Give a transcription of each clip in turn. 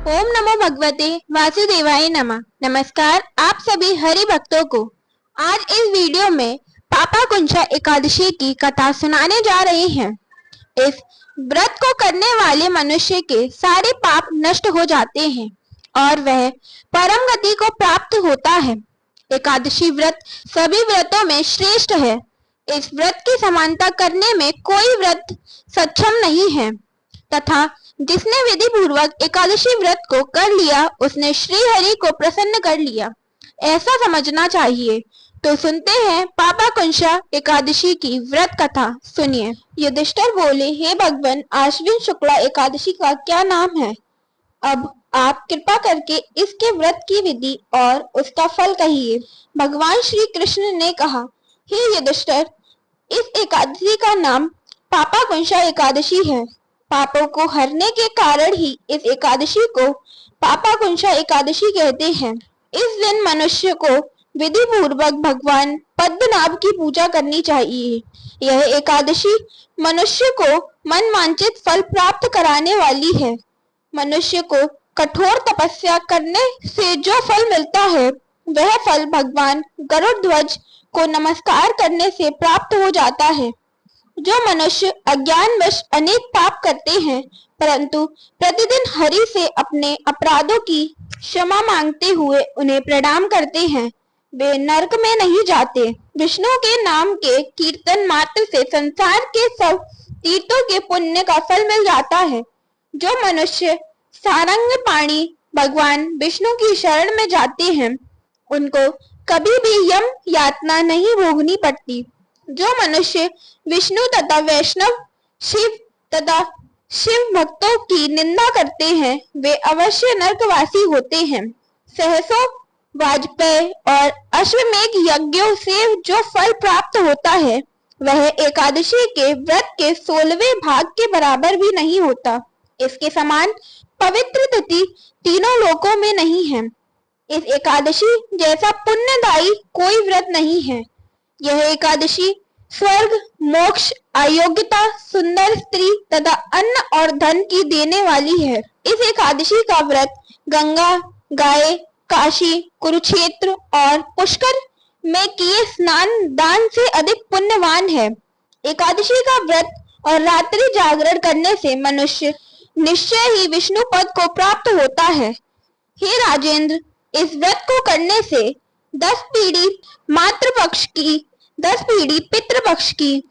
ओम नमो भगवते वासुदेवाय नमः। नमस्कार आप सभी हरि भक्तों को। आज इस वीडियो में पापा कुंशा एकादशी की कथा सुनाने जा रहे हैं। इस व्रत को करने वाले मनुष्य के सारे पाप नष्ट हो जाते हैं और वह परम गति को प्राप्त होता है। एकादशी व्रत सभी व्रतों में श्रेष्ठ है। इस व्रत की समानता करने में कोई व्रत सक्षम नहीं है तथा जिसने विधि पूर्वक एकादशी व्रत को कर लिया उसने श्री हरि को प्रसन्न कर लिया, ऐसा समझना चाहिए। तो सुनते हैं पापा कुंशा एकादशी की व्रत कथा। सुनिए। युधिष्ठिर बोले, हे भगवान, आश्विन शुक्ला एकादशी का क्या नाम है? अब आप कृपा करके इसके व्रत की विधि और उसका फल कहिए। भगवान श्री कृष्ण ने कहा, हे युधिष्ठिर, इस एकादशी का नाम पापा कुंशा एकादशी है। पापों को हरने के कारण ही इस एकादशी को पापा कुंशा एकादशी कहते हैं। इस दिन मनुष्य को विधि पूर्वक भगवान पद्मनाभ की पूजा करनी चाहिए। यह एकादशी मनुष्य को मन वांछित फल प्राप्त कराने वाली है। मनुष्य को कठोर तपस्या करने से जो फल मिलता है वह फल भगवान गरुड़ ध्वज को नमस्कार करने से प्राप्त हो जाता है। जो मनुष्य अज्ञानवश अनेक पाप करते हैं परंतु प्रतिदिन हरि से अपने अपराधों की क्षमा मांगते हुए उन्हें प्रणाम करते हैं, वे नरक में नहीं जाते। विष्णु के नाम के कीर्तन मात्र से संसार के सब तीर्थों के पुण्य का फल मिल जाता है। जो मनुष्य सारंग पाणी भगवान विष्णु की शरण में जाते हैं उनको कभी भी यम यातना नहीं भोगनी पड़ती। जो मनुष्य विष्णु तथा वैष्णव शिव तथा शिव भक्तों की निंदा करते हैं वे अवश्य नरकवासी होते हैं। सहसों वाजपेय और अश्वमेघ यज्ञों से जो फल प्राप्त होता है वह एकादशी के व्रत के 16वें भाग के बराबर भी नहीं होता। इसके समान पवित्र तिथि तीनों लोकों में नहीं है। इस एकादशी जैसा पुण्यदायी कोई व्रत नहीं है। यह एकादशी स्वर्ग, मोक्ष, अयोग्यता, सुंदर स्त्री तथा अन्न और धन की देने वाली है। इस एकादशी का व्रत गंगा, गाय, काशी, कुरुक्षेत्र और पुष्कर में किए स्नान दान से अधिक पुण्यवान है। एकादशी का व्रत और रात्रि जागरण करने से मनुष्य निश्चय ही विष्णु पद को प्राप्त होता है। हे राजेंद्र, इस व्रत को करने से 10 पीढ़ी मातृपक्ष की, 10 पीढ़ी पितृपक्ष की,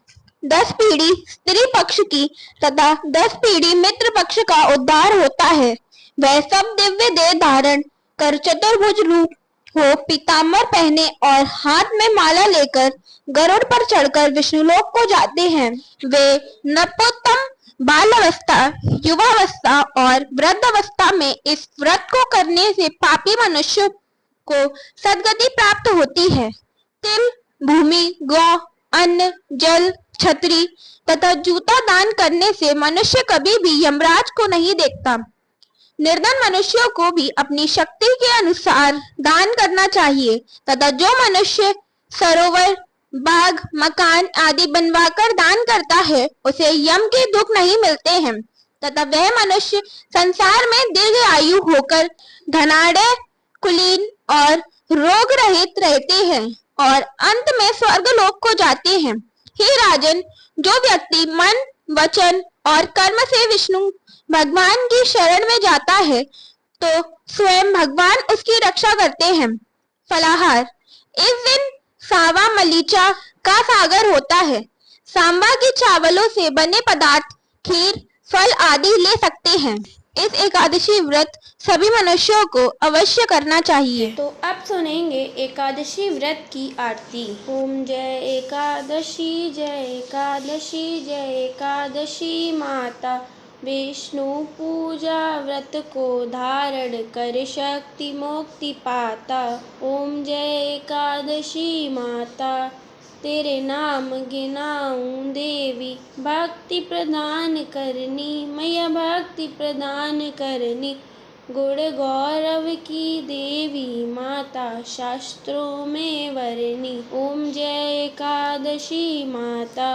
10 पीढ़ी स्त्री पक्ष की तथा 10 पीढ़ी मित्र पक्ष का उद्धार होता है। वह सब दिव्य देह धारण कर चतुर्भुज रूप हो, पीताम्बर पहने और हाथ में माला लेकर गरुड़ पर चढ़कर विष्णुलोक को जाते हैं। वे नपोत्तम, बालावस्था, युवावस्था और वृद्धावस्था में इस व्रत को करने से पापी मनुष्य को सद्गति प्राप्त होती है। तिल, भूमि, गौ, अन्न, जल, छतरी तथा जूता दान करने से मनुष्य कभी भी यमराज को नहीं देखता। निर्धन मनुष्यों को भी अपनी शक्ति के अनुसार दान करना चाहिए तथा जो मनुष्य सरोवर, बाग, मकान आदि बनवाकर दान करता है उसे यम के दुख नहीं मिलते हैं तथा वह मनुष्य संसार में दीर्घ आयु होकर धनाढ़, कुलीन और रोग रहित रहते हैं और अंत में स्वर्ग लोक को जाते हैं। हे राजन, जो व्यक्ति मन, वचन और कर्म से विष्णु भगवान की शरण में जाता है तो स्वयं भगवान उसकी रक्षा करते हैं। फलाहार। इस दिन सावा मलीचा का सागर होता है। सांबा के चावलों से बने पदार्थ, खीर, फल आदि ले सकते हैं। इस एकादशी व्रत सभी मनुष्यों को अवश्य करना चाहिए। तो अब सुनेंगे एकादशी व्रत की आरती। ओम जय एकादशी, जय एकादशी, जय एकादशी माता। विष्णु पूजा व्रत को धारण कर शक्ति मुक्ति पाता। ओम जय एकादशी माता, तेरे नाम गिनाऊं देवी, भक्ति प्रदान करनी मैया, भक्ति प्रदान करनी। गुण गौरव की देवी माता, शास्त्रों में वरनी। ओम जय एकादशी माता,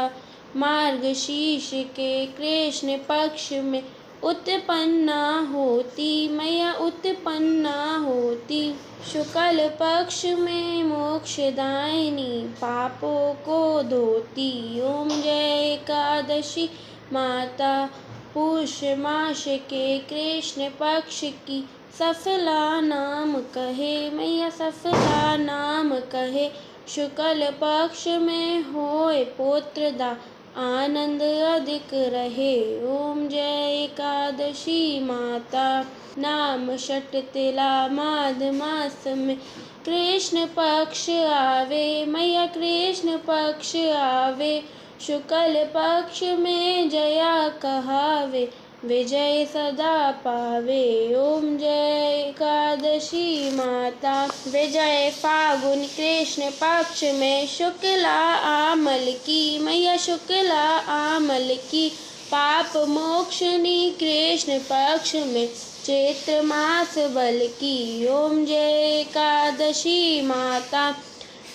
मार्गशीर्ष के कृष्ण पक्ष में उत्पन्ना होती, मैया उत्पन्ना होती। शुक्ल पक्ष में मोक्षदायिनी, पापों को धोती। ओम जय एकादशी माता, पुष मास के कृष्ण पक्ष की सफला नाम कहे, मैया सफला नाम कहे। शुक्ल पक्ष में होए पुत्रदा, आनंद अधिक रहे। ओम जय एकादशी माता, नाम षट तिला माघ मास में कृष्ण पक्ष आवे, मैया कृष्ण पक्ष आवे। शुक्ल पक्ष में जया कहावे, विजय सदा पावे। ओम जय एकादशी माता, विजय फागुन कृष्ण पक्ष में शुक्ला आमल की, मैया शुक्ला आमल की। पाप मोक्षनी कृष्ण पक्ष में चैत्र मास बल की। ओम जय एकादशी माता,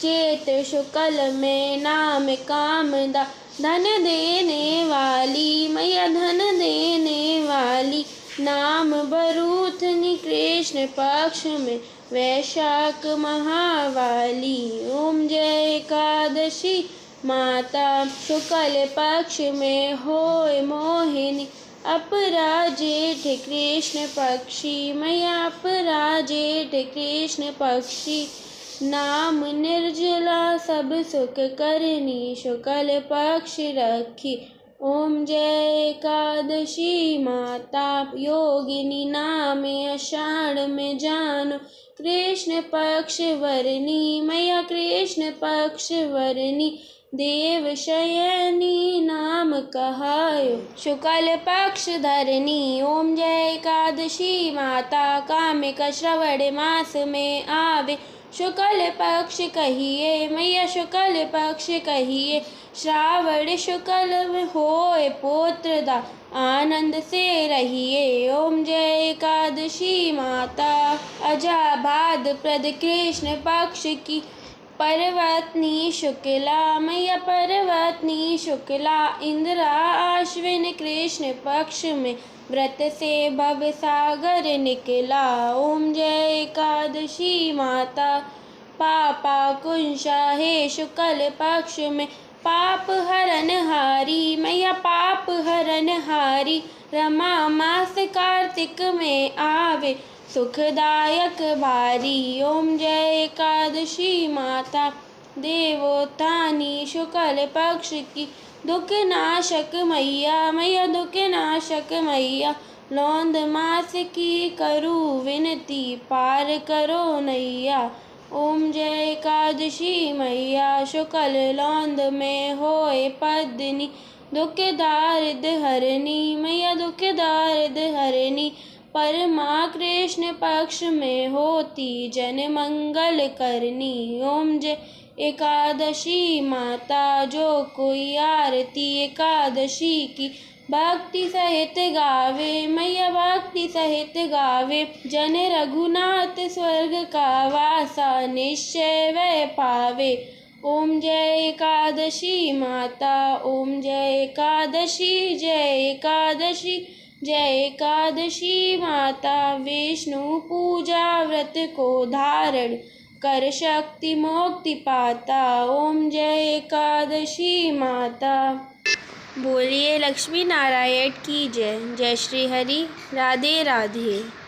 चैत्र शुक्ल में नाम कामदा, धन देने वाली, मैया धन देने वाली। नाम भरूथनी कृष्ण पक्ष में वैशाख महावाली। ओम जय एकादशी माता, शुक्ल पक्ष में होए मोहिनी, अपरा जेठ कृष्ण पक्षी, मैया अपरा जेठ कृष्ण पक्षी। नाम निर्जला सब सुख करनी, शुक्ल पक्ष रखी। ओम जय एकादशी माता, योगिनी नाम आषाढ़ में जानो, कृष्ण पक्ष वरनी, मैया कृष्ण पक्ष वरनी। देव शयनी नाम कहायो, शुक्ल पक्ष धरनी। ओम जय एकादशी माता, कामिक श्रवण मास में आवे, शुक्ल पक्ष कहिए, मैया शुक्ल पक्ष कहिए। श्रावण शुक्ल में होए पुत्रदा, आनंद से रहिए। ओम जय एकादशी माता, अजाभाद प्रद कृष्ण पक्ष की पर्वतनी शुक्ला, मैया पर्वतनी शुक्ला। इंद्रा आश्विन कृष्ण पक्ष में व्रत से भव सागर निकला। ओम जय एकादशी माता, पापा कुंशा है शुक्ल पक्ष में पाप हरन हारी, मैया पाप हरन हारी। रमा मास कार्तिक में आवे, सुखदायक भारी। ओम जय एकादशी माता, देवोत्थानी शुक्ल पक्ष की दुख नाशक मैया, मैया दुख नाशक मैया। लौंद मास की करू विनती, पार करो नैया। ओम जय एकादशी मैया, शुक्ल लौंद में होए पद्मिनी, दुख दारिद हरनी, मैया दुख दारिद हरनी। परमा कृष्ण पक्ष में होती, जन मंगल करनी। ओम जय एकादशी माता, जो कोई आरती एकादशी की भक्ति सहित गावे, मैया भक्ति सहित गावे। जन रघुनाथ स्वर्ग का वासा, निश्चय वह पावे। ओम जय एकादशी माता, ओम जय एकादशी, जय एकादशी, जय एकादशी माता। विष्णु पूजा व्रत को धारण कर शक्ति मुक्ति पाता। ओम जय एकादशी माता। बोलिए लक्ष्मी नारायण की जय। जय श्री हरि। राधे राधे।